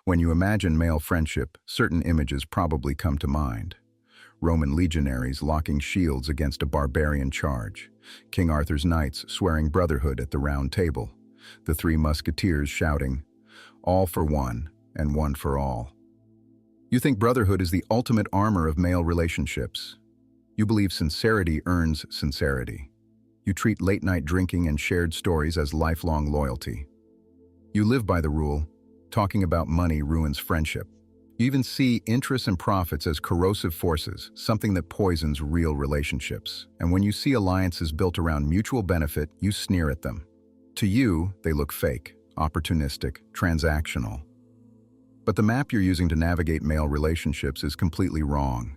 When you imagine male friendship, certain images probably come to mind. Roman legionaries locking shields against a barbarian charge, King Arthur's knights swearing brotherhood at the Round Table, the three Musketeers shouting, "All for one, and one for all." You think brotherhood is the ultimate armor of male relationships. You believe sincerity earns sincerity. You treat late-night drinking and shared stories as lifelong loyalty. You live by the rule, talking about money ruins friendship. You even see interests and profits as corrosive forces, something that poisons real relationships. And when you see alliances built around mutual benefit, you sneer at them. To you, they look fake, opportunistic, transactional. But the map you're using to navigate male relationships is completely wrong.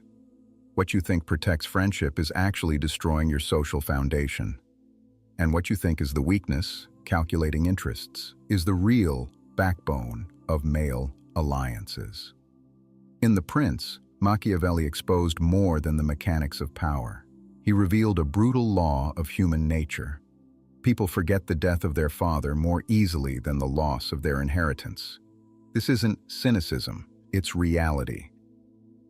What you think protects friendship is actually destroying your social foundation. And what you think is the weakness, calculating interests, is the real backbone of male alliances. In The Prince, Machiavelli exposed more than the mechanics of power. He revealed a brutal law of human nature. People forget the death of their father more easily than the loss of their inheritance. This isn't cynicism, it's reality.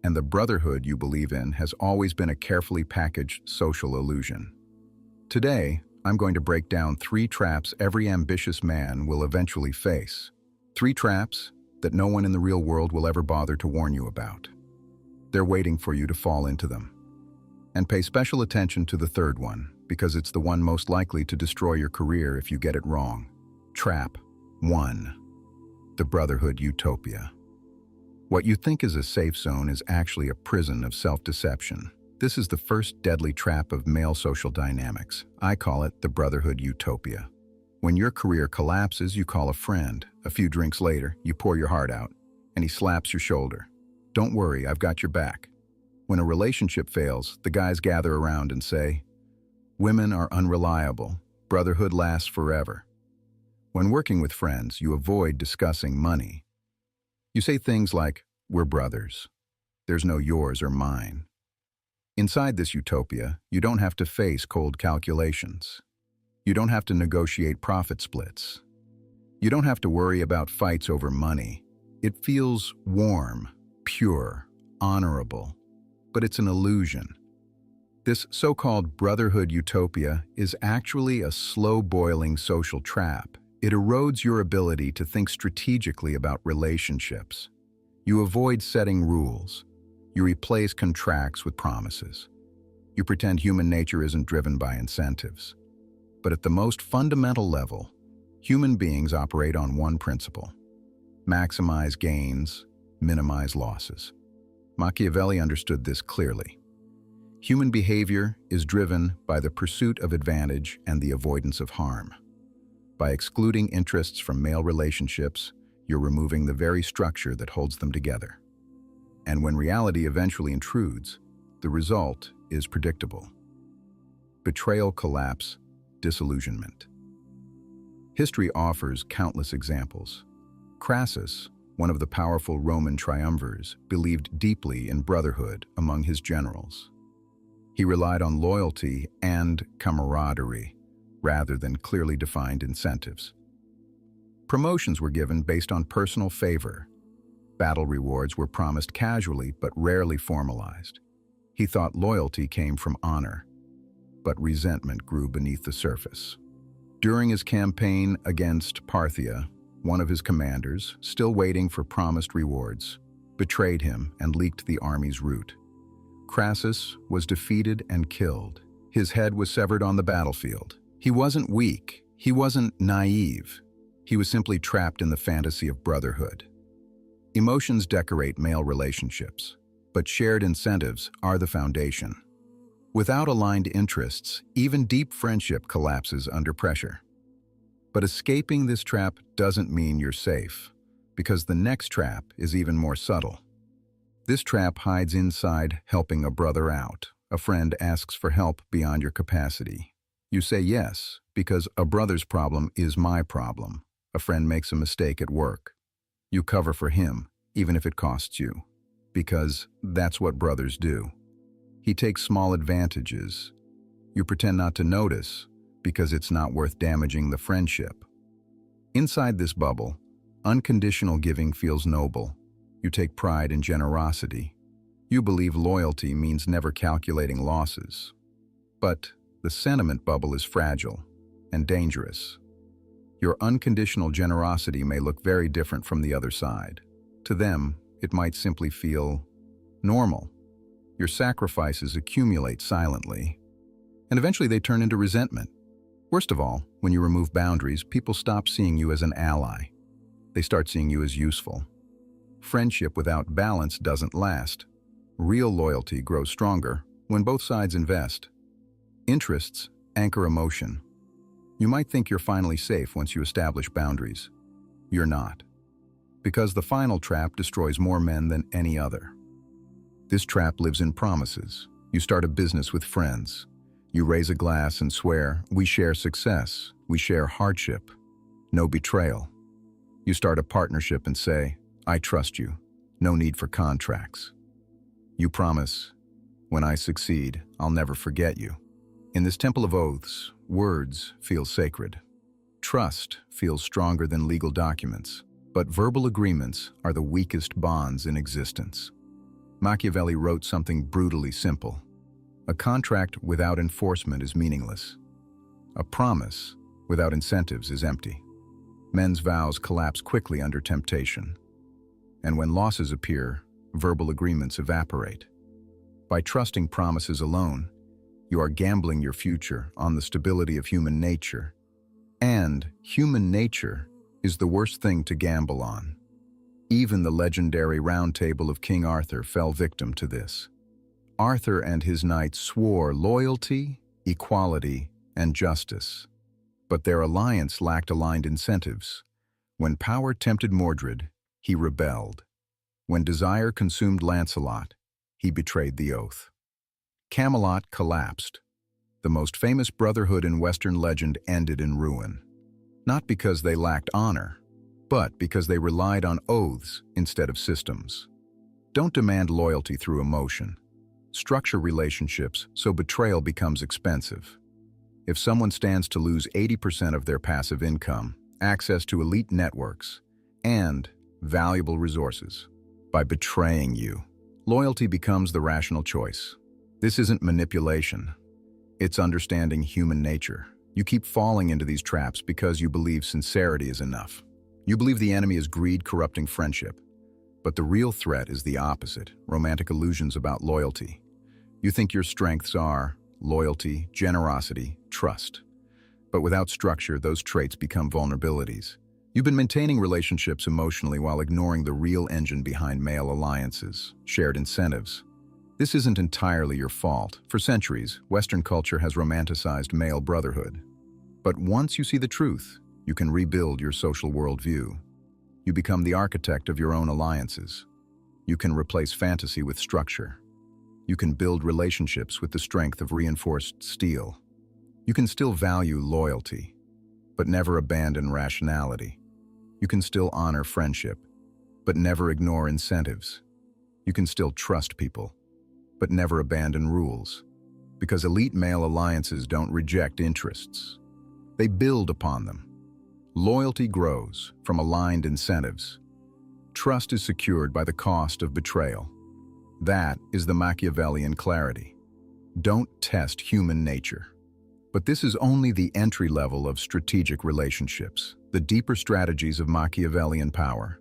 And the brotherhood you believe in has always been a carefully packaged social illusion. Today, I'm going to break down 3 traps every ambitious man will eventually face. 3 traps that no one in the real world will ever bother to warn you about. They're waiting for you to fall into them. And pay special attention to the 3rd one, because it's the one most likely to destroy your career if you get it wrong. Trap 1. The brotherhood utopia. What you think is a safe zone is actually a prison of self-deception. This is the first deadly trap of male social dynamics. I call it the brotherhood utopia. When your career collapses, you call a friend. A few drinks later, you pour your heart out, and he slaps your shoulder. "Don't worry, I've got your back." When a relationship fails, the guys gather around and say, "Women are unreliable. Brotherhood lasts forever." When working with friends, you avoid discussing money. You say things like, "We're brothers. There's no yours or mine." Inside this utopia, you don't have to face cold calculations. You don't have to negotiate profit splits. You don't have to worry about fights over money. It feels warm, pure, honorable, but it's an illusion. This so-called brotherhood utopia is actually a slow-boiling social trap. It erodes your ability to think strategically about relationships. You avoid setting rules. You replace contracts with promises. You pretend human nature isn't driven by incentives. But at the most fundamental level, human beings operate on one principle: maximize gains, minimize losses. Machiavelli understood this clearly. Human behavior is driven by the pursuit of advantage and the avoidance of harm. By excluding interests from male relationships, you're removing the very structure that holds them together. And when reality eventually intrudes, the result is predictable: betrayal, collapse, disillusionment. History offers countless examples. Crassus, one of the powerful Roman triumvirs, believed deeply in brotherhood among his generals. He relied on loyalty and camaraderie rather than clearly defined incentives. Promotions were given based on personal favor. Battle rewards were promised casually but rarely formalized. He thought loyalty came from honor, but resentment grew beneath the surface. During his campaign against Parthia, one of his commanders, still waiting for promised rewards, betrayed him and leaked the army's route. Crassus was defeated and killed. His head was severed on the battlefield. He wasn't weak. He wasn't naive. He was simply trapped in the fantasy of brotherhood. Emotions decorate male relationships, but shared incentives are the foundation. Without aligned interests, even deep friendship collapses under pressure. But escaping this trap doesn't mean you're safe, because the next trap is even more subtle. This trap hides inside helping a brother out. A friend asks for help beyond your capacity. You say yes, because a brother's problem is my problem. A friend makes a mistake at work. You cover for him, even if it costs you, because that's what brothers do. He takes small advantages. You pretend not to notice, because it's not worth damaging the friendship. Inside this bubble, Unconditional giving feels noble. You take pride in generosity. You believe loyalty means never calculating losses. But the sentiment bubble is fragile and dangerous. Your unconditional generosity may look very different from the other side. To them, it might simply feel normal. Your sacrifices accumulate silently, and eventually they turn into resentment. Worst of all, when you remove boundaries, people stop seeing you as an ally. They start seeing you as useful. Friendship without balance doesn't last. Real loyalty grows stronger when both sides invest. Interests anchor emotion. You might think you're finally safe once you establish boundaries. You're not. Because the final trap destroys more men than any other. This trap lives in promises. You start a business with friends. You raise a glass and swear, we share success, we share hardship. No betrayal. You start a partnership and say, I trust you. No need for contracts. You promise, when I succeed, I'll never forget you. In this temple of oaths, words feel sacred. Trust feels stronger than legal documents, but verbal agreements are the weakest bonds in existence. Machiavelli wrote something brutally simple. A contract without enforcement is meaningless. A promise without incentives is empty. Men's vows collapse quickly under temptation. And when losses appear, verbal agreements evaporate. By trusting promises alone, you are gambling your future on the stability of human nature. And human nature is the worst thing to gamble on. Even the legendary Round Table of King Arthur fell victim to this. Arthur and his knights swore loyalty, equality, and justice. But their alliance lacked aligned incentives. When power tempted Mordred, he rebelled. When desire consumed Lancelot, he betrayed the oath. Camelot collapsed. The most famous brotherhood in Western legend ended in ruin. Not because they lacked honor, but because they relied on oaths instead of systems. Don't demand loyalty through emotion. Structure relationships so betrayal becomes expensive. If someone stands to lose 80% of their passive income, access to elite networks, and valuable resources, by betraying you, loyalty becomes the rational choice. This isn't manipulation. It's understanding human nature. You keep falling into these traps because you believe sincerity is enough. You believe the enemy is greed corrupting friendship. But the real threat is the opposite, romantic illusions about loyalty. You think your strengths are loyalty, generosity, trust. But without structure, those traits become vulnerabilities. You've been maintaining relationships emotionally while ignoring the real engine behind male alliances, shared incentives. This isn't entirely your fault. For centuries, Western culture has romanticized male brotherhood. But once you see the truth, you can rebuild your social worldview. You become the architect of your own alliances. You can replace fantasy with structure. You can build relationships with the strength of reinforced steel. You can still value loyalty, but never abandon rationality. You can still honor friendship, but never ignore incentives. You can still trust people, but never abandon rules. Because elite male alliances don't reject interests. They build upon them. Loyalty grows from aligned incentives. Trust is secured by the cost of betrayal. That is the Machiavellian clarity. Don't test human nature. But this is only the entry level of strategic relationships, the deeper strategies of Machiavellian power,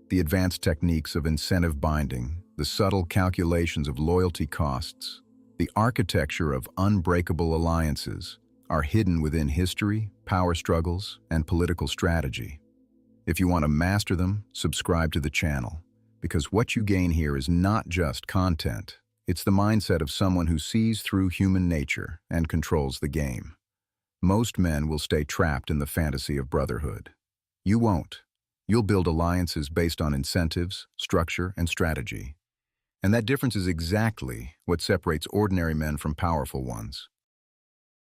the advanced techniques of incentive binding, the subtle calculations of loyalty costs, the architecture of unbreakable alliances are hidden within history, power struggles, and political strategy. If you want to master them, subscribe to the channel, because what you gain here is not just content. It's the mindset of someone who sees through human nature and controls the game. Most men will stay trapped in the fantasy of brotherhood. You won't. You'll build alliances based on incentives, structure, and strategy. And that difference is exactly what separates ordinary men from powerful ones.